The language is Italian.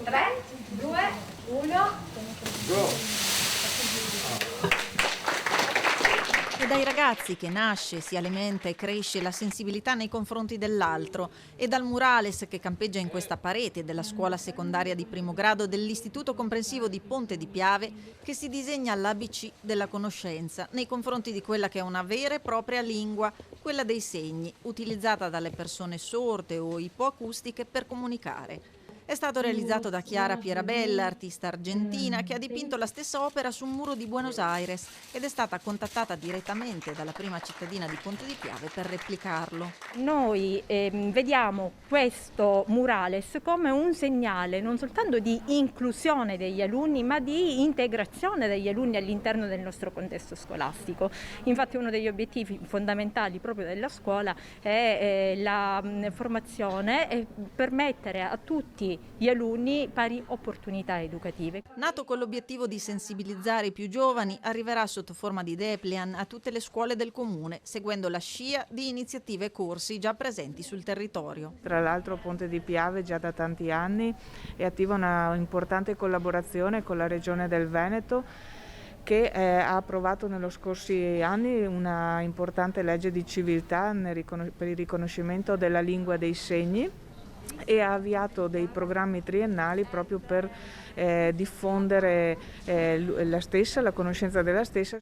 3, 2, 1. Go! È dai ragazzi che nasce, si alimenta e cresce la sensibilità nei confronti dell'altro. È dal murales che campeggia in questa parete della scuola secondaria di primo grado dell'Istituto Comprensivo di Ponte di Piave che si disegna l'ABC della conoscenza nei confronti di quella che è una vera e propria lingua, quella dei segni, utilizzata dalle persone sorde o ipoacustiche per comunicare. È stato realizzato da Chiara Pierabella, artista argentina, che ha dipinto la stessa opera su un muro di Buenos Aires ed è stata contattata direttamente dalla prima cittadina di Ponte di Piave per replicarlo. Noi vediamo questo murales come un segnale non soltanto di inclusione degli alunni, ma di integrazione degli alunni all'interno del nostro contesto scolastico. Infatti uno degli obiettivi fondamentali proprio della scuola è la formazione e permettere a tutti gli alunni pari opportunità educative. Nato con l'obiettivo di sensibilizzare i più giovani, arriverà sotto forma di dépliant a tutte le scuole del comune, seguendo la scia di iniziative e corsi già presenti sul territorio. Tra l'altro Ponte di Piave già da tanti anni è attiva una importante collaborazione con la Regione del Veneto che ha approvato negli scorsi anni una importante legge di civiltà per il riconoscimento della lingua dei segni e ha avviato dei programmi triennali proprio per diffondere la conoscenza della stessa.